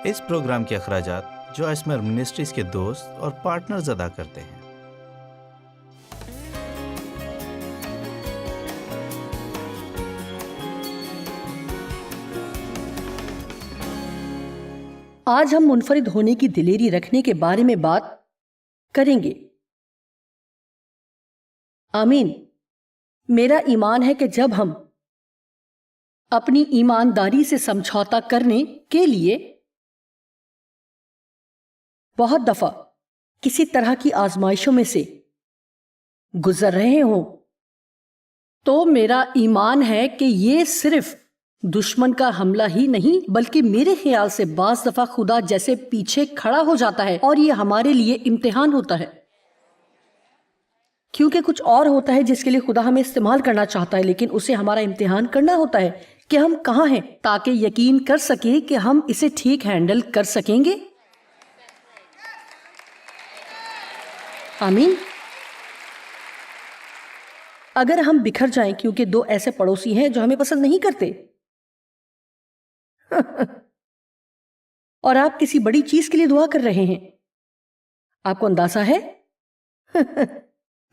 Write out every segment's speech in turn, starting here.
اس programme کے اخراجات جو اسمر منسٹریز کے دوست اور پارٹنرز ادا کرتے ہیں۔ آج ہم منفرد ہونے کی دلیری رکھنے کے بارے میں بات کریں گے۔ آمین۔ میرا ایمان ہے کہ جب ہم اپنی ایمانداری سے سمجھوتا کرنے کے لیے بہت دفعہ کسی طرح کی آزمائشوں میں سے گزر رہے ہوں تو میرا ایمان ہے کہ یہ صرف دشمن کا حملہ ہی نہیں بلکہ میرے خیال سے بعض دفعہ خدا جیسے پیچھے کھڑا ہو جاتا ہے اور یہ ہمارے لیے امتحان ہوتا ہے، کیونکہ کچھ اور ہوتا ہے جس کے لیے خدا ہمیں استعمال کرنا چاہتا ہے، لیکن اسے ہمارا امتحان کرنا ہوتا ہے کہ ہم کہاں ہیں تاکہ یقین کر سکیں کہ ہم اسے ٹھیک ہینڈل کر سکیں گے۔ آمین۔ اگر ہم بکھر جائیں کیونکہ دو ایسے پڑوسی ہیں جو ہمیں پسند نہیں کرتے اور آپ کسی بڑی چیز کے لیے دعا کر رہے ہیں، آپ کو اندازہ ہے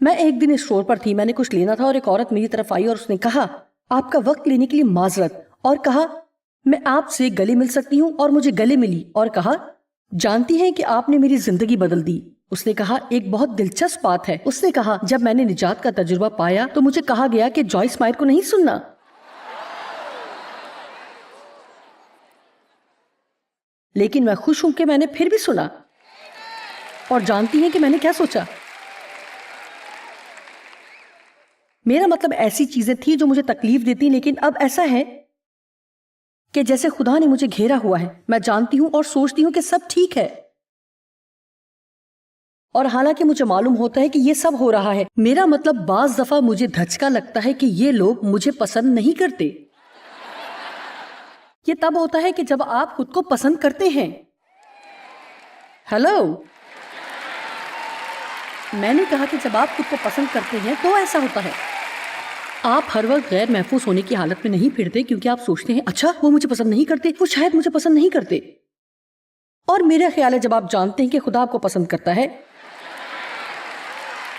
میں ایک دن اسٹور پر تھی، میں نے کچھ لینا تھا اور ایک عورت میری طرف آئی اور اس نے کہا آپ کا وقت لینے کے لیے معذرت، اور کہا میں آپ سے گلے مل سکتی ہوں، اور مجھے گلے ملی اور کہا جانتی ہیں کہ آپ نے میری زندگی بدل دی۔ اس نے کہا ایک بہت دلچسپ بات ہے، اس نے کہا جب میں نے نجات کا تجربہ پایا تو مجھے کہا گیا کہ جوائس مائر کو نہیں سننا، لیکن میں خوش ہوں کہ میں نے پھر بھی سنا، اور جانتی ہیں کہ میں نے کیا سوچا؟ میرا مطلب ایسی چیزیں تھیں جو مجھے تکلیف دیتی، لیکن اب ایسا ہے کہ جیسے خدا نے مجھے گھیرا ہوا ہے، میں جانتی ہوں اور سوچتی ہوں کہ سب ٹھیک ہے، اور حالانکہ مجھے معلوم ہوتا ہے کہ یہ سب ہو رہا ہے، میرا مطلب بعض دفعہ مجھے دھچکا لگتا ہے کہ یہ لوگ مجھے پسند نہیں کرتے۔ یہ تب ہوتا ہے کہ جب آپ خود کو پسند کرتے ہیں۔ ہیلو، میں نے کہا کہ جب آپ خود کو پسند کرتے ہیں تو ایسا ہوتا ہے، آپ ہر وقت غیر محفوظ ہونے کی حالت میں نہیں پھرتے کیونکہ آپ سوچتے ہیں اچھا وہ مجھے پسند نہیں کرتے، وہ شاید مجھے پسند نہیں کرتے، اور میرا خیال ہے جب آپ جانتے ہیں کہ خدا آپ کو پسند کرتا ہے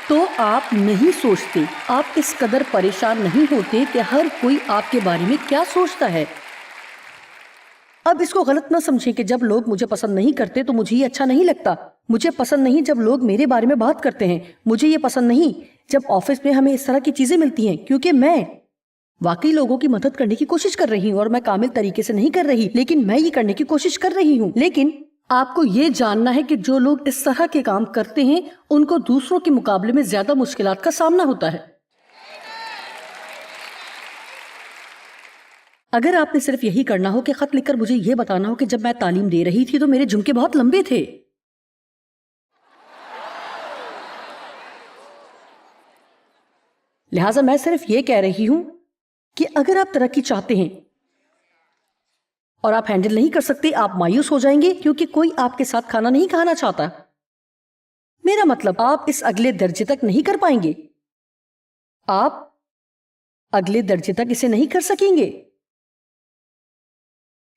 تو آپ نہیں سوچتے، آپ اس قدر پریشان نہیں ہوتے کہ ہر کوئی آپ کے بارے میں کیا سوچتا ہے۔ اب اس کو غلط نہ سمجھیں کہ جب لوگ مجھے پسند نہیں کرتے تو مجھے یہ اچھا نہیں لگتا، مجھے پسند نہیں جب لوگ میرے بارے میں بات کرتے ہیں، مجھے یہ پسند نہیں جب آفس میں ہمیں اس طرح کی چیزیں ملتی ہیں، کیونکہ میں واقعی لوگوں کی مدد کرنے کی کوشش کر رہی ہوں، اور میں کامل طریقے سے نہیں کر رہی، لیکن میں یہ کرنے کی کوشش کر رہی ہوں۔ لیکن آپ کو یہ جاننا ہے کہ جو لوگ اس طرح کے کام کرتے ہیں ان کو دوسروں کے مقابلے میں زیادہ مشکلات کا سامنا ہوتا ہے۔ اگر آپ نے صرف یہی کرنا ہو کہ خط لکھ کر مجھے یہ بتانا ہو کہ جب میں تعلیم دے رہی تھی تو میرے جھمکے بہت لمبے تھے، لہٰذا میں صرف یہ کہہ رہی ہوں کہ اگر آپ ترقی چاہتے ہیں اور آپ ہینڈل نہیں کر سکتے، آپ مایوس ہو جائیں گے کیونکہ کوئی آپ کے ساتھ کھانا نہیں کھانا چاہتا۔ میرا مطلب آپ اس اگلے درجے تک نہیں کر پائیں گے، آپ اگلے درجے تک اسے نہیں کر سکیں گے،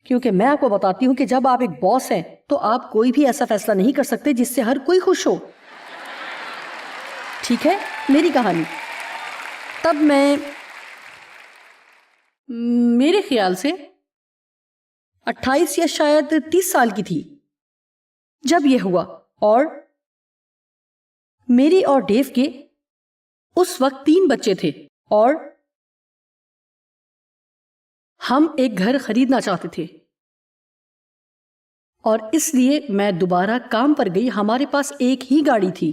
کیونکہ میں آپ کو بتاتی ہوں کہ جب آپ ایک باس ہیں تو آپ کوئی بھی ایسا فیصلہ نہیں کر سکتے جس سے ہر کوئی خوش ہو۔ ٹھیک ہے، میری کہانی تب میں میرے خیال سے 28 یا شاید 30 سال کی تھی جب یہ ہوا، اور میری اور ڈیو کے اس وقت 3 بچے تھے، اور ہم ایک گھر خریدنا چاہتے تھے، اور اس لیے میں دوبارہ کام پر گئی۔ ہمارے پاس ایک ہی گاڑی تھی۔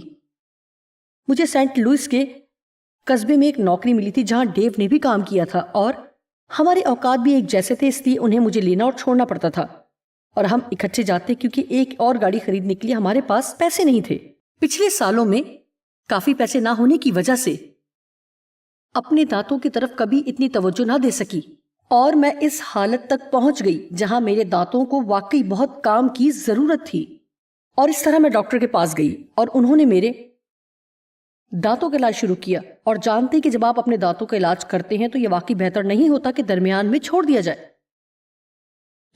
مجھے سینٹ لوئس کے قصبے میں ایک نوکری ملی تھی جہاں ڈیو نے بھی کام کیا تھا، اور ہمارے اوقات بھی ایک جیسے تھے، اس لیے انہیں مجھے لینا اور چھوڑنا پڑتا تھا، اور ہم اکٹھے جاتے کیونکہ ایک اور گاڑی خریدنے کے لیے ہمارے پاس پیسے نہیں تھے۔ پچھلے سالوں میں کافی پیسے نہ ہونے کی وجہ سے اپنے دانتوں کی طرف کبھی اتنی توجہ نہ دے سکی، اور میں اس حالت تک پہنچ گئی جہاں میرے دانتوں کو واقعی بہت کام کی ضرورت تھی، اور اس طرح میں ڈاکٹر کے پاس گئی اور انہوں نے میرے دانتوں کا علاج شروع کیا، اور جانتے کہ جب آپ اپنے دانتوں کا علاج کرتے ہیں تو یہ واقعی بہتر نہیں ہوتا کہ درمیان میں چھوڑ دیا جائے،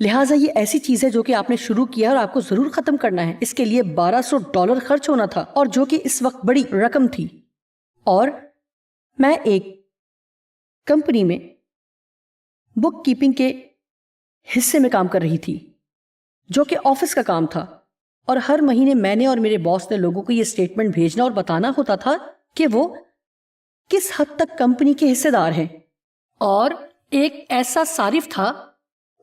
لہٰذا یہ ایسی چیز ہے جو کہ آپ نے شروع کیا اور آپ کو ضرور ختم کرنا ہے. اس کے لیے $1200 خرچ ہونا تھا اور جو کہ اس وقت بڑی رقم تھی. اور میں ایک کمپنی میں بک کیپنگ کے حصے میں کام کر رہی تھی جو کہ آفس کا کام تھا. اور ہر مہینے میں نے اور میرے باس نے لوگوں کو یہ اسٹیٹمنٹ بھیجنا اور بتانا ہوتا تھا کہ وہ کس حد تک کمپنی کے حصے دار ہیں. اور ایک ایسا صارف تھا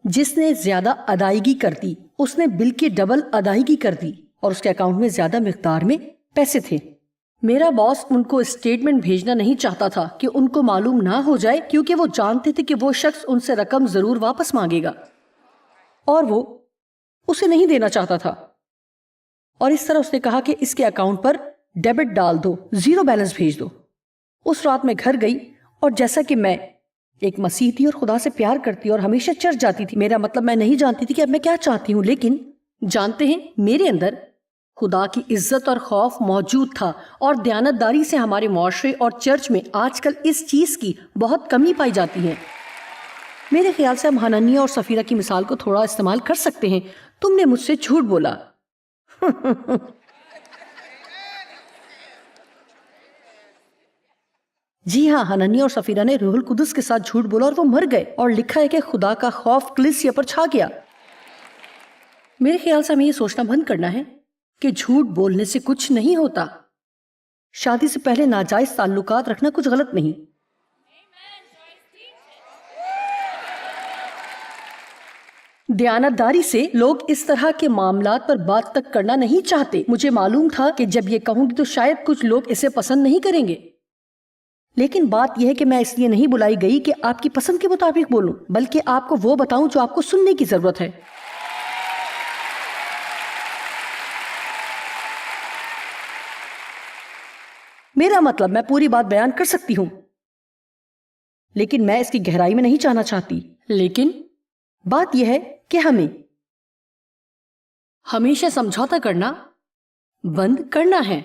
جس نے زیادہ ادائیگی کر دی. اس نے بل کی ڈبل ادائیگی کر دی اور اس کے اکاؤنٹ میں زیادہ مقدار میں پیسے تھے. میرا باس ان کو اسٹیٹمنٹ بھیجنا نہیں چاہتا تھا کہ ان کو معلوم نہ ہو جائے، کیونکہ وہ جانتے تھے کہ وہ شخص ان سے رقم ضرور واپس مانگے گا اور وہ اسے نہیں دینا چاہتا تھا. اور اس طرح اس نے کہا کہ اس کے اکاؤنٹ پر ڈیبٹ ڈال دو، 0 بیلنس بھیج دو. اس رات میں گھر گئی اور جیسا کہ میں ایک مسیح تھی اور خدا سے پیار کرتی اور ہمیشہ چرچ جاتی تھی، میرا مطلب میں نہیں جانتی تھی کہ اب میں کیا چاہتی ہوں، لیکن جانتے ہیں میرے اندر خدا کی عزت اور خوف موجود تھا. اور دیانتداری سے ہمارے معاشرے اور چرچ میں آج کل اس چیز کی بہت کمی پائی جاتی ہے. میرے خیال سے ہم حنانیہ اور سفیرہ کی مثال کو تھوڑا استعمال کر سکتے ہیں. تم نے مجھ سے جھوٹ بولا. جی ہاں، حنانیہ اور سفیرہ نے روح القدس کے ساتھ جھوٹ بولا اور وہ مر گئے، اور لکھا ہے کہ خدا کا خوف کلیسیا پر چھا گیا. میرے خیال سے ہمیں یہ سوچنا بند کرنا ہے کہ جھوٹ بولنے سے کچھ نہیں ہوتا. شادی سے پہلے ناجائز تعلقات رکھنا کچھ غلط نہیں. دیانتداری سے لوگ اس طرح کے معاملات پر بات تک کرنا نہیں چاہتے. مجھے معلوم تھا کہ جب یہ کہوں گی تو شاید کچھ لوگ اسے پسند نہیں کریں گے، لیکن بات یہ ہے کہ میں اس لیے نہیں بلائی گئی کہ آپ کی پسند کے مطابق بولوں، بلکہ آپ کو وہ بتاؤں جو آپ کو سننے کی ضرورت ہے. میرا مطلب میں پوری بات بیان کر سکتی ہوں، لیکن میں اس کی گہرائی میں نہیں جانا چاہتی. لیکن بات یہ ہے کہ ہمیں ہمیشہ سمجھوتا کرنا بند کرنا ہے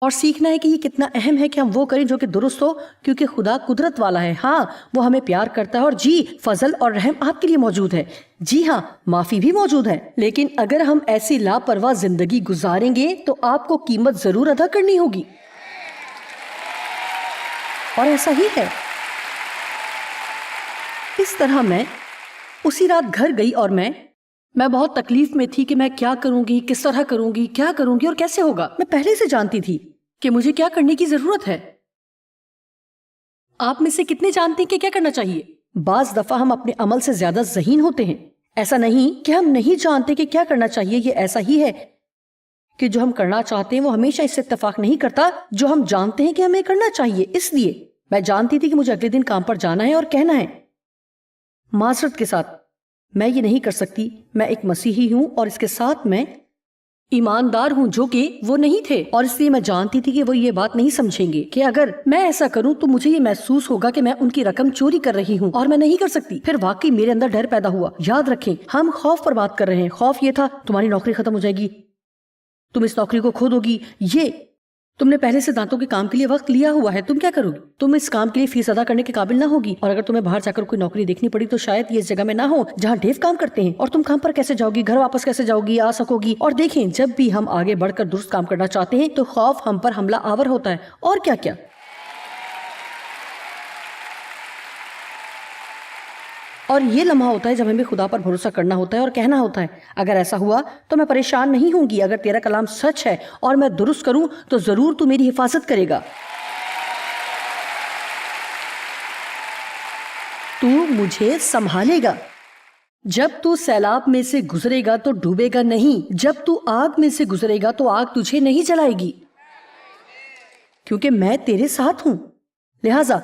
اور سیکھنا ہے کہ یہ کتنا اہم ہے کہ ہم وہ کریں جو کہ درست ہو، کیونکہ خدا قدرت والا ہے. ہاں، وہ ہمیں پیار کرتا ہے، اور جی، فضل اور رحم آپ کے لیے موجود ہے. جی ہاں، معافی بھی موجود ہے. لیکن اگر ہم ایسی لاپرواہ زندگی گزاریں گے تو آپ کو قیمت ضرور ادا کرنی ہوگی. اور ایسا ہی ہے. اس طرح میں اسی رات گھر گئی اور میں بہت تکلیف میں تھی کہ میں کیا کروں گی، کس طرح کروں گی، کیا کروں گی اور کیسے ہوگا. میں پہلے سے جانتی تھی کہ مجھے کیا کرنے کی ضرورت ہے. آپ میں سے کتنے جانتے ہیں کہ کیا کرنا چاہیے؟ بعض دفعہ ہم اپنے عمل سے زیادہ ذہین ہوتے ہیں. ایسا نہیں کہ ہم نہیں جانتے کہ کیا کرنا چاہیے. یہ ایسا ہی ہے کہ جو ہم کرنا چاہتے ہیں وہ ہمیشہ اس سے اتفاق نہیں کرتا جو ہم جانتے ہیں کہ ہمیں کرنا چاہیے. اس لیے میں جانتی تھی کہ مجھے اگلے دن کام پر جانا ہے اور کہنا ہے، معذرت کے ساتھ میں یہ نہیں کر سکتی، میں ایک مسیحی ہوں اور اس کے ساتھ میں ایماندار ہوں، جو کہ وہ نہیں تھے. اور اس لیے میں جانتی تھی کہ وہ یہ بات نہیں سمجھیں گے کہ اگر میں ایسا کروں تو مجھے یہ محسوس ہوگا کہ میں ان کی رقم چوری کر رہی ہوں اور میں نہیں کر سکتی. پھر واقعی میرے اندر ڈر پیدا ہوا. یاد رکھیں، ہم خوف پر بات کر رہے ہیں. خوف یہ تھا تمہاری نوکری ختم ہو جائے گی، تم اس نوکری کو کھو دو گی، یہ تم نے پہلے سے دانتوں کے کام کے لیے وقت لیا ہوا ہے، تم کیا کرو گی، تم اس کام کے لیے فیس ادا کرنے کے قابل نہ ہوگی، اور اگر تمہیں باہر جا کر کوئی نوکری دیکھنی پڑی تو شاید یہ اس جگہ میں نہ ہو جہاں ڈیو کام کرتے ہیں، اور تم کام پر کیسے جاؤ گی، گھر واپس کیسے جاؤ گی، آ سکو گی. اور دیکھیں، جب بھی ہم آگے بڑھ کر درست کام کرنا چاہتے ہیں تو خوف ہم پر حملہ آور ہوتا ہے. اور کیا کیا اور یہ لمحہ ہوتا ہے جب ہمیں خدا پر بھروسہ کرنا ہوتا ہے اور کہنا ہوتا ہے، اگر ایسا ہوا تو میں پریشان نہیں ہوں گی. اگر تیرا کلام سچ ہے اور میں درست کروں تو ضرور تو میری حفاظت کرے گا، تو مجھے سنبھالے گا. جب تو سیلاب میں سے گزرے گا تو ڈوبے گا نہیں، جب تو آگ میں سے گزرے گا تو آگ تجھے نہیں جلائے گی، کیونکہ میں تیرے ساتھ ہوں. لہٰذا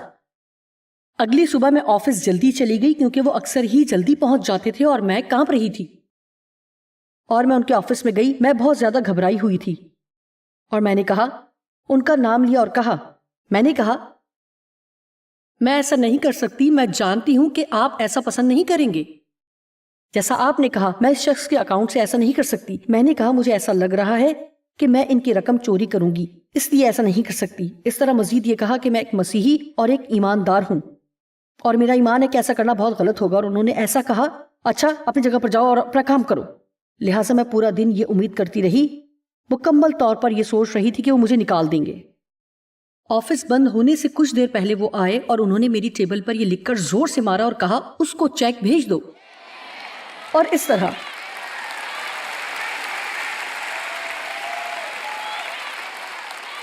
اگلی صبح میں آفس جلدی چلی گئی، کیونکہ وہ اکثر ہی جلدی پہنچ جاتے تھے اور میں کانپ رہی تھی. اور میں ان کے آفس میں گئی. میں بہت زیادہ گھبرائی ہوئی تھی اور میں نے کہا، ان کا نام لیا اور کہا، میں نے کہا، میں ایسا نہیں کر سکتی، میں جانتی ہوں کہ آپ ایسا پسند نہیں کریں گے جیسا آپ نے کہا. میں اس شخص کے اکاؤنٹ سے ایسا نہیں کر سکتی. میں نے کہا، مجھے ایسا لگ رہا ہے کہ میں ان کی رقم چوری کروں گی، اس لیے ایسا نہیں کر سکتی. اس طرح مزید یہ کہا کہ میں ایک مسیحی اور ایک ایماندار ہوں اور میرا ایمان ہے کہ ایسا کرنا بہت غلط ہوگا. اور انہوں نے ایسا کہا اچھا اپنی جگہ پر جاؤ اور اپنا کام کرو. لہٰذا میں پورا دن یہ امید کرتی رہی، مکمل طور پر یہ سوچ رہی تھی کہ وہ مجھے نکال دیں گے. آفس بند ہونے سے کچھ دیر پہلے وہ آئے اور انہوں نے میری ٹیبل پر یہ لکھ کر زور سے مارا اور کہا اس کو چیک بھیج دو. اور اس طرح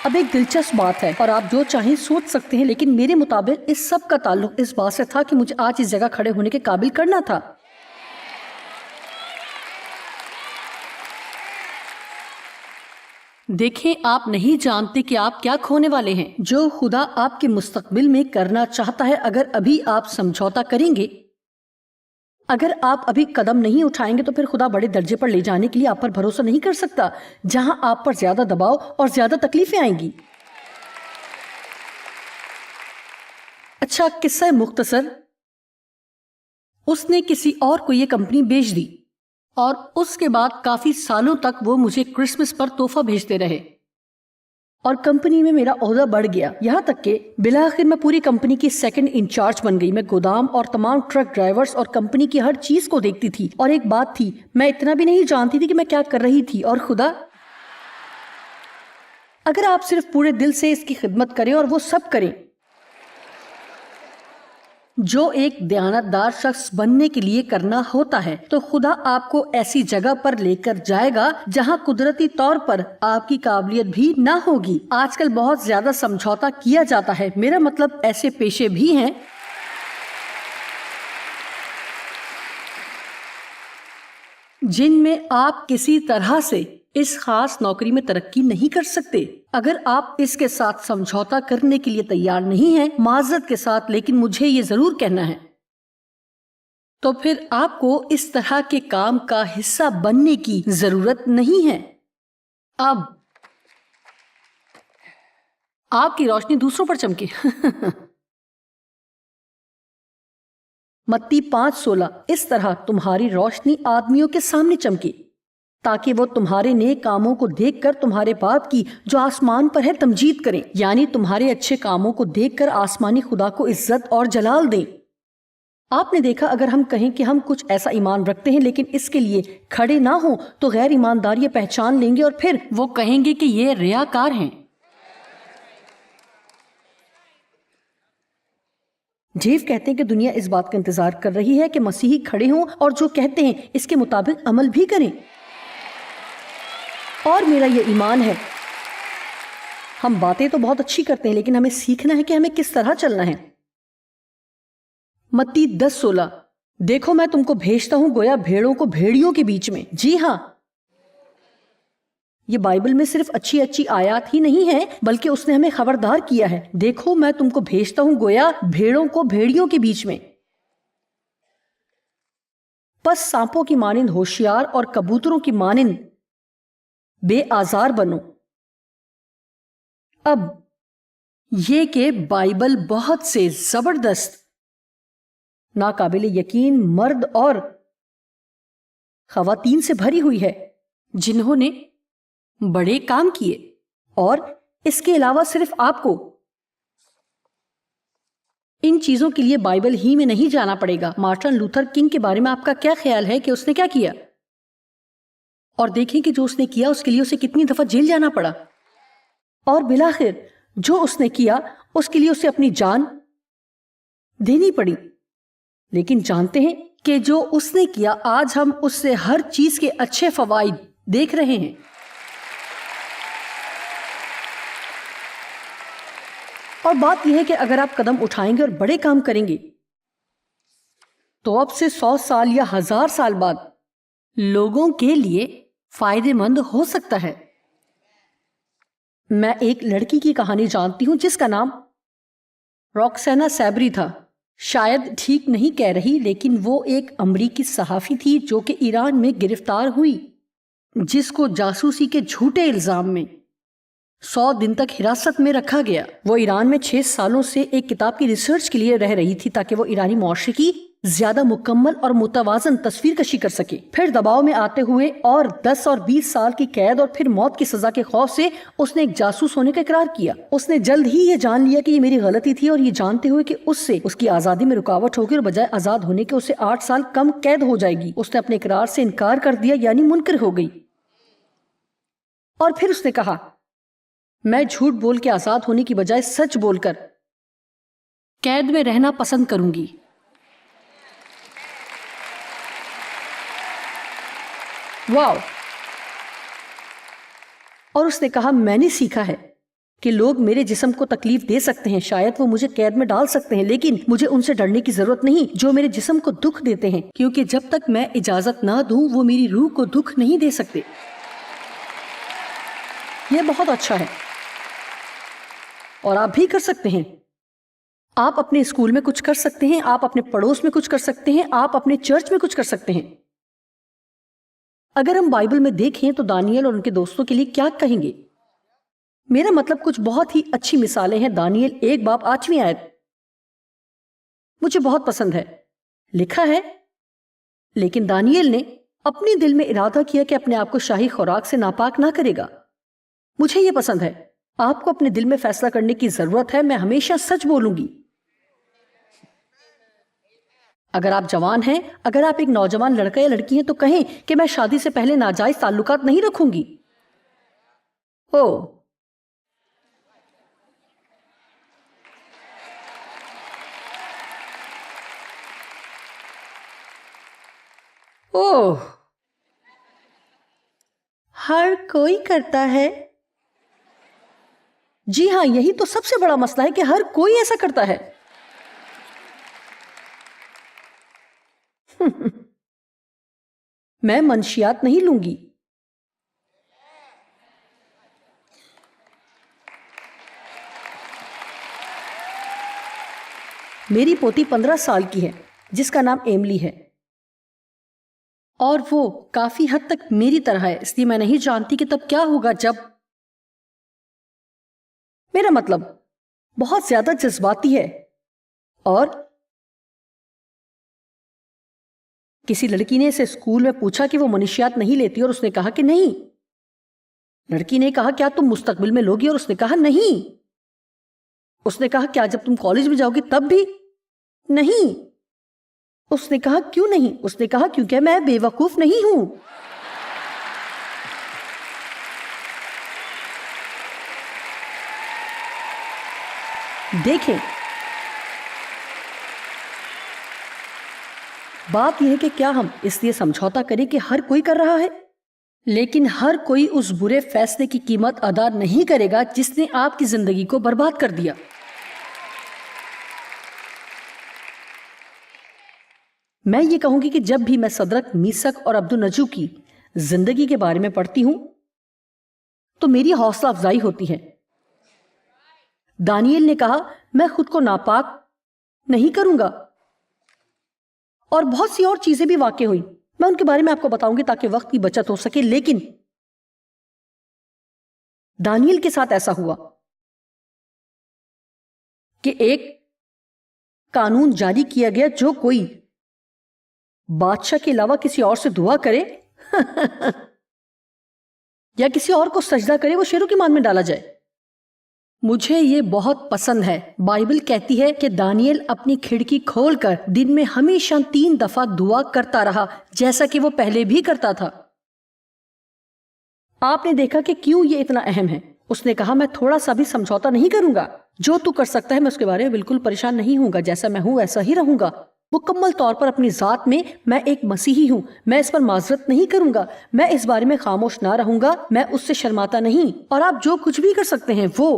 اب ایک دلچسپ بات ہے اور آپ جو چاہیں سوچ سکتے ہیں، لیکن میرے مطابق اس سب کا تعلق اس بات سے تھا کہ مجھے آج اس جگہ کھڑے ہونے کے قابل کرنا تھا. دیکھیں، آپ نہیں جانتے کہ آپ کیا کھونے والے ہیں. جو خدا آپ کے مستقبل میں کرنا چاہتا ہے، اگر ابھی آپ سمجھوتا کریں گے، اگر آپ ابھی قدم نہیں اٹھائیں گے تو پھر خدا بڑے درجے پر لے جانے کے لیے آپ پر بھروسہ نہیں کر سکتا، جہاں آپ پر زیادہ دباؤ اور زیادہ تکلیفیں آئیں گی. اچھا قصہ مختصر، اس نے کسی اور کو یہ کمپنی بیچ دی اور اس کے بعد کافی سالوں تک وہ مجھے کرسمس پر تحفہ بھیجتے رہے اور کمپنی میں میرا عہدہ بڑھ گیا، یہاں تک کہ بالآخر میں پوری کمپنی کی سیکنڈ انچارج بن گئی. میں گودام اور تمام ٹرک ڈرائیورز اور کمپنی کی ہر چیز کو دیکھتی تھی. اور ایک بات تھی، میں اتنا بھی نہیں جانتی تھی کہ میں کیا کر رہی تھی. اور خدا، اگر آپ صرف پورے دل سے اس کی خدمت کریں اور وہ سب کریں جو ایک دیانتدار شخص بننے کے لیے کرنا ہوتا ہے، تو خدا آپ کو ایسی جگہ پر لے کر جائے گا جہاں قدرتی طور پر آپ کی قابلیت بھی نہ ہوگی. آج کل بہت زیادہ سمجھوتا کیا جاتا ہے، میرا مطلب ایسے پیشے بھی ہیں جن میں آپ کسی طرح سے اس خاص نوکری میں ترقی نہیں کر سکتے. اگر آپ اس کے ساتھ سمجھوتا کرنے کے لیے تیار نہیں ہیں، معذرت کے ساتھ لیکن مجھے یہ ضرور کہنا ہے، تو پھر آپ کو اس طرح کے کام کا حصہ بننے کی ضرورت نہیں ہے. اب آپ کی روشنی دوسروں پر چمکے. متی 5:16 اس طرح تمہاری روشنی آدمیوں کے سامنے چمکے تاکہ وہ تمہارے نیک کاموں کو دیکھ کر تمہارے باپ کی جو آسمان پر ہے تمجید کریں، یعنی تمہارے اچھے کاموں کو دیکھ کر آسمانی خدا کو عزت اور جلال دیں. آپ نے دیکھا، اگر ہم کہیں کہ ہم کچھ ایسا ایمان رکھتے ہیں لیکن اس کے لیے کھڑے نہ ہوں تو غیر ایماندار یہ پہچان لیں گے اور پھر وہ کہیں گے کہ یہ ریاکار ہیں. ڈیو کہتے ہیں کہ دنیا اس بات کا انتظار کر رہی ہے کہ مسیحی کھڑے ہوں اور جو کہتے ہیں اس کے مطابق عمل بھی کریں. اور میرا یہ ایمان ہے، ہم باتیں تو بہت اچھی کرتے ہیں لیکن ہمیں سیکھنا ہے کہ ہمیں کس طرح چلنا ہے. متی 10:16 دیکھو میں تم کو بھیجتا ہوں گویا بھیڑوں کو بھیڑیوں کے بیچ میں. جی ہاں، یہ بائبل میں صرف اچھی آیات ہی نہیں ہے بلکہ اس نے ہمیں خبردار کیا ہے. دیکھو میں تم کو بھیجتا ہوں گویا بھیڑوں کو بھیڑیوں کے بیچ میں. پس سانپوں کی مانند ہوشیار اور کبوتروں کی مانند بے آزار بنو. اب یہ کہ بائبل بہت سے زبردست ناقابل یقین مرد اور خواتین سے بھری ہوئی ہے جنہوں نے بڑے کام کیے، اور اس کے علاوہ صرف آپ کو ان چیزوں کے لیے بائبل ہی میں نہیں جانا پڑے گا. مارٹن لوتھر کنگ کے بارے میں آپ کا کیا خیال ہے کہ اس نے کیا کیا؟ اور دیکھیں کہ جو اس نے کیا اس کے لیے اسے کتنی دفعہ جیل جانا پڑا، اور بالآخر جو اس نے کیا اس کے لیے اسے اپنی جان دینی پڑی. لیکن جانتے ہیں کہ جو اس نے کیا آج ہم اس سے ہر چیز کے اچھے فوائد دیکھ رہے ہیں. اور بات یہ ہے کہ اگر آپ قدم اٹھائیں گے اور بڑے کام کریں گے تو اب سے 100 سال یا 1000 سال بعد لوگوں کے لیے فائدے مند ہو سکتا ہے. میں ایک لڑکی کی کہانی جانتی ہوں جس کا نام روکسینا سیبری تھا. شاید ٹھیک نہیں کہہ رہی، لیکن وہ ایک امریکی صحافی تھی جو کہ ایران میں گرفتار ہوئی، جس کو جاسوسی کے جھوٹے الزام میں 100 دن تک حراست میں رکھا گیا. وہ ایران میں 6 سالوں سے ایک کتاب کی ریسرچ کے لیے رہ رہی تھی تاکہ وہ ایرانی معاشرے کی زیادہ مکمل اور متوازن تصویر کشی کر سکے۔ پھر دباؤ میں آتے ہوئے اور 10 اور 20 سال کی قید اور پھر موت کی سزا کے خوف سے اس نے ایک جاسوس ہونے کا اقرار کیا۔ اس نے جلد ہی یہ جان لیا کہ یہ میری غلطی تھی، اور یہ جانتے ہوئے کہ اس سے اس کی آزادی میں رکاوٹ ہوگی اور بجائے آزاد ہونے کے اسے 8 سال کم قید ہو جائے گی، اس نے اپنے اقرار سے انکار کر دیا، یعنی منکر ہو گئی۔ اور پھر اس نے کہا، میں جھوٹ بول کے آزاد ہونے کی بجائے سچ بول کر قید میں رہنا پسند کروں گی۔ واو! اور اس نے کہا، میں نے سیکھا ہے کہ لوگ میرے جسم کو تکلیف دے سکتے ہیں، شاید وہ مجھے قید میں ڈال سکتے ہیں، لیکن مجھے ان سے ڈرنے کی ضرورت نہیں جو میرے جسم کو دکھ دیتے ہیں، کیونکہ جب تک میں اجازت نہ دوں وہ میری روح کو دکھ نہیں دے سکتے۔ یہ بہت اچھا ہے اور آپ بھی کر سکتے ہیں۔ آپ اپنے اسکول میں کچھ کر سکتے ہیں، آپ اپنے پڑوس میں کچھ کر سکتے ہیں، آپ اپنے چرچ میں کچھ کر سکتے ہیں۔ اگر ہم بائبل میں دیکھیں تو دانیل اور ان کے دوستوں کے لیے کیا کہیں گے؟ میرا مطلب کچھ بہت ہی اچھی مثالیں ہیں۔ دانیل 1:8 آیت مجھے بہت پسند ہے۔ لکھا ہے، لیکن دانیل نے اپنے دل میں ارادہ کیا کہ اپنے آپ کو شاہی خوراک سے ناپاک نہ کرے گا۔ مجھے یہ پسند ہے۔ آپ کو اپنے دل میں فیصلہ کرنے کی ضرورت ہے، میں ہمیشہ سچ بولوں گی۔ اگر آپ جوان ہیں، اگر آپ ایک نوجوان لڑکا یا لڑکی ہیں تو کہیں کہ میں شادی سے پہلے ناجائز تعلقات نہیں رکھوں گی۔ ہر کوئی کرتا ہے۔ جی ہاں، یہی تو سب سے بڑا مسئلہ ہے کہ ہر کوئی ایسا کرتا ہے۔ میں منشیات نہیں لوں گی۔ میری پوتی 15 سال کی ہے جس کا نام ایملی ہے، اور وہ کافی حد تک میری طرح ہے، اس لیے میں نہیں جانتی کہ تب کیا ہوگا جب، میرا مطلب بہت زیادہ جذباتی ہے۔ اور کسی لڑکی نے اسے اسکول میں پوچھا کہ وہ منشیات نہیں لیتی اور اس نے کہا کہ نہیں۔ لڑکی نے کہا، کیا تم مستقبل میں لوگی؟ اور اس نے کہا نہیں۔ اس نے کہا، کیا جب تم کالج میں جاؤ گی تب بھی؟ نہیں۔ اس نے کہا، کیوں نہیں؟ اس نے کہا، کیونکہ میں بے وقوف نہیں ہوں۔ دیکھیں، بات یہ ہے کہ کیا ہم اس لیے سمجھوتا کریں کہ ہر کوئی کر رہا ہے، لیکن ہر کوئی اس برے فیصلے کی قیمت ادا نہیں کرے گا جس نے آپ کی زندگی کو برباد کر دیا۔ میں یہ کہوں گی کہ جب بھی میں صدرک، میثق اور عبدالنجو کی زندگی کے بارے میں پڑھتی ہوں تو میری حوصلہ افزائی ہوتی ہے۔ دانیل نے کہا، میں خود کو ناپاک نہیں کروں گا، اور بہت سی اور چیزیں بھی واقع ہوئی، میں ان کے بارے میں آپ کو بتاؤں گی تاکہ وقت کی بچت ہو سکے، لیکن دانیل کے ساتھ ایسا ہوا کہ ایک قانون جاری کیا گیا، جو کوئی بادشاہ کے علاوہ کسی اور سے دعا کرے یا کسی اور کو سجدہ کرے وہ شیروں کی مان میں ڈالا جائے۔ مجھے یہ بہت پسند ہے۔ بائبل کہتی ہے کہ دانیل اپنی کھڑکی کھول کر دن میں ہمیشہ 3 دفعہ دعا کرتا رہا، جیسا کہ وہ پہلے بھی کرتا تھا۔ آپ نے دیکھا کہ کیوں یہ اتنا اہم ہے۔ اس نے کہا، میں تھوڑا سا بھی سمجھوتا نہیں کروں گا، جو تو کر سکتا ہے میں اس کے بارے میں بالکل پریشان نہیں ہوں گا، جیسا میں ہوں ویسا ہی رہوں گا۔ مکمل طور پر اپنی ذات میں ایک مسیحی ہوں، میں اس پر معذرت نہیں کروں گا، میں اس بارے میں خاموش نہ رہوں گا، میں اس سے شرماتا نہیں۔ اور آپ جو کچھ بھی کر سکتے ہیں وہ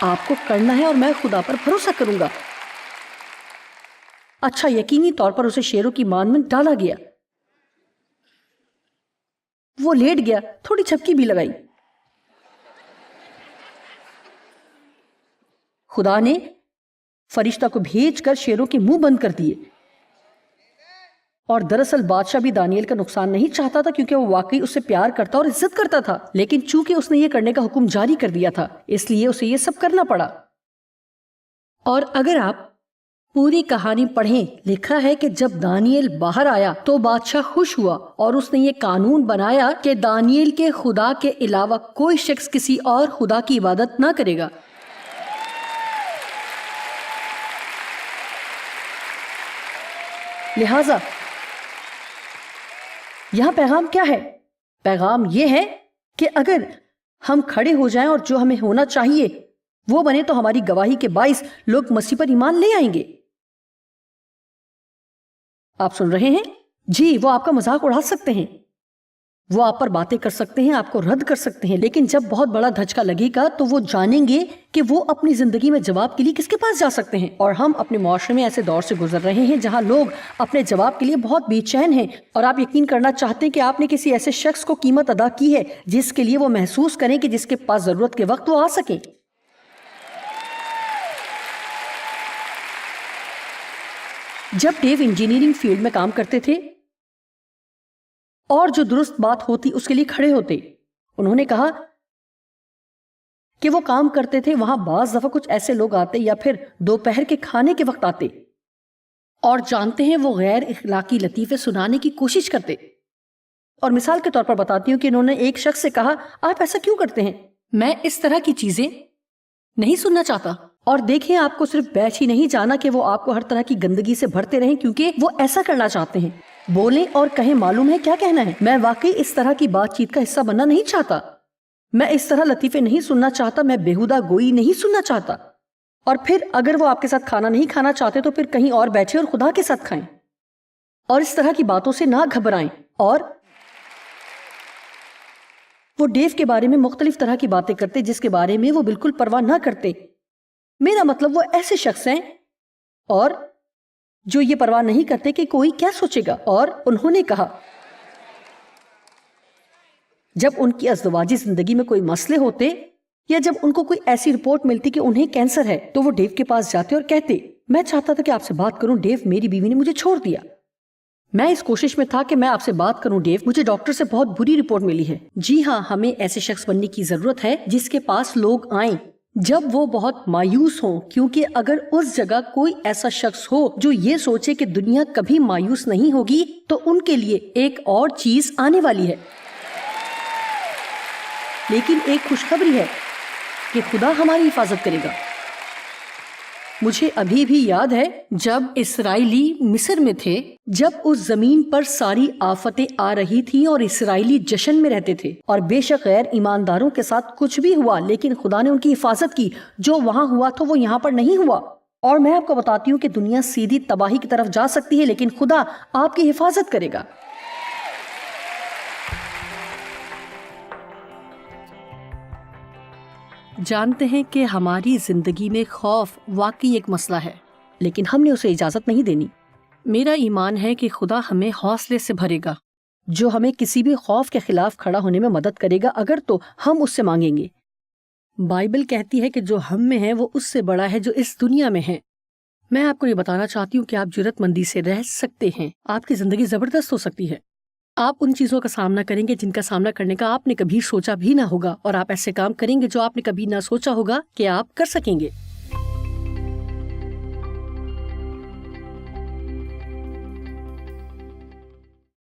آپ کو کرنا ہے، اور میں خدا پر بھروسہ کروں گا۔ اچھا، یقینی طور پر اسے شیروں کی مان میں ڈالا گیا۔ وہ لیٹ گیا، تھوڑی جھپکی بھی لگائی۔ خدا نے فرشتہ کو بھیج کر شیروں کے منہ بند کر دیے، اور دراصل بادشاہ بھی دانیل کا نقصان نہیں چاہتا تھا کیونکہ وہ واقعی اس سے پیار کرتا اور عزت کرتا تھا، لیکن چونکہ اس نے یہ کرنے کا حکم جاری کر دیا تھا اس لیے اسے یہ سب کرنا پڑا۔ اور اگر آپ پوری کہانی پڑھیں، لکھا ہے کہ جب دانیل باہر آیا تو بادشاہ خوش ہوا اور اس نے یہ قانون بنایا کہ دانیل کے خدا کے علاوہ کوئی شخص کسی اور خدا کی عبادت نہ کرے گا۔ لہذا یہاں پیغام کیا ہے؟ پیغام یہ ہے کہ اگر ہم کھڑے ہو جائیں اور جو ہمیں ہونا چاہیے وہ بنے تو ہماری گواہی کے باعث لوگ مسیح پر ایمان لے آئیں گے۔ آپ سن رہے ہیں؟ جی، وہ آپ کا مذاق اڑا سکتے ہیں، وہ آپ پر باتیں کر سکتے ہیں، آپ کو رد کر سکتے ہیں، لیکن جب بہت بڑا دھچکا لگے گا تو وہ جانیں گے کہ وہ اپنی زندگی میں جواب کے لیے کس کے پاس جا سکتے ہیں۔ اور ہم اپنے معاشرے میں ایسے دور سے گزر رہے ہیں جہاں لوگ اپنے جواب کے لیے بہت بے چین ہیں، اور آپ یقین کرنا چاہتے ہیں کہ آپ نے کسی ایسے شخص کو قیمت ادا کی ہے جس کے لیے وہ محسوس کریں کہ جس کے پاس ضرورت کے وقت وہ آ سکیں۔ جب ڈیو انجینئرنگ فیلڈ میں کام کرتے تھے اور جو درست بات ہوتی اس کے لیے کھڑے ہوتے، انہوں نے کہا کہ وہ کام کرتے تھے وہاں بعض دفعہ کچھ ایسے لوگ آتے یا پھر دوپہر کے کھانے کے وقت آتے اور جانتے ہیں وہ غیر اخلاقی لطیفے سنانے کی کوشش کرتے۔ اور مثال کے طور پر بتاتی ہوں کہ انہوں نے ایک شخص سے کہا، آپ ایسا کیوں کرتے ہیں؟ میں اس طرح کی چیزیں نہیں سننا چاہتا۔ اور دیکھیں، آپ کو صرف بیچ ہی نہیں جانا کہ وہ آپ کو ہر طرح کی گندگی سے بھرتے رہیں کیونکہ وہ ایسا کرنا چاہتے ہیں۔ بولیں اور کہیں، معلوم ہے کیا کہنا ہے۔ میں واقعی اس طرح کی بات چیت کا حصہ بننا نہیں چاہتا، میں اس طرح لطیفے نہیں سننا چاہتا، میں بیہودہ گوئی نہیں سننا چاہتا۔ اور پھر اگر وہ آپ کے ساتھ کھانا نہیں کھانا چاہتے تو پھر کہیں اور بیٹھے اور خدا کے ساتھ کھائیں، اور اس طرح کی باتوں سے نہ گھبرائیں۔ اور وہ ڈیو کے بارے میں مختلف طرح کی باتیں کرتے جس کے بارے میں وہ بالکل پرواہ نہ کرتے۔ میرا مطلب وہ ایسے شخص ہیں اور جو یہ پرواہ نہیں کرتے کہ کوئی کیا سوچے گا۔ اور انہوں نے کہا جب ان کی ازدواجی زندگی میں کوئی مسئلے ہوتے یا جب ان کو کوئی ایسی رپورٹ ملتی کہ انہیں کینسر ہے تو وہ ڈیو کے پاس جاتے اور کہتے، میں چاہتا تھا کہ آپ سے بات کروں ڈیو، میری بیوی نے مجھے چھوڑ دیا۔ میں اس کوشش میں تھا کہ میں آپ سے بات کروں ڈیو، مجھے ڈاکٹر سے بہت بری رپورٹ ملی ہے۔ جی ہاں، ہمیں ایسے شخص بننے کی ضرورت ہے جس کے پاس لوگ آئیں جب وہ بہت مایوس ہوں، کیونکہ اگر اس جگہ کوئی ایسا شخص ہو جو یہ سوچے کہ دنیا کبھی مایوس نہیں ہوگی تو ان کے لیے ایک اور چیز آنے والی ہے۔ لیکن ایک خوشخبری ہے کہ خدا ہماری حفاظت کرے گا۔ مجھے ابھی بھی یاد ہے جب اسرائیلی مصر میں تھے، جب اس زمین پر ساری آفتیں آ رہی تھیں اور اسرائیلی جشن میں رہتے تھے، اور بے شک غیر ایمانداروں کے ساتھ کچھ بھی ہوا لیکن خدا نے ان کی حفاظت کی۔ جو وہاں ہوا تو وہ یہاں پر نہیں ہوا۔ اور میں آپ کو بتاتی ہوں کہ دنیا سیدھی تباہی کی طرف جا سکتی ہے لیکن خدا آپ کی حفاظت کرے گا۔ جانتے ہیں کہ ہماری زندگی میں خوف واقعی ایک مسئلہ ہے، لیکن ہم نے اسے اجازت نہیں دینی۔ میرا ایمان ہے کہ خدا ہمیں حوصلے سے بھرے گا، جو ہمیں کسی بھی خوف کے خلاف کھڑا ہونے میں مدد کرے گا اگر تو ہم اس سے مانگیں گے۔ بائبل کہتی ہے کہ جو ہم میں ہے وہ اس سے بڑا ہے جو اس دنیا میں ہے۔ میں آپ کو یہ بتانا چاہتی ہوں کہ آپ جرأت مندی سے رہ سکتے ہیں، آپ کی زندگی زبردست ہو سکتی ہے۔ آپ ان چیزوں کا سامنا کریں گے جن کا سامنا کرنے کا آپ نے کبھی سوچا بھی نہ ہوگا، اور آپ ایسے کام کریں گے جو آپ نے کبھی نہ سوچا ہوگا کہ آپ کر سکیں گے۔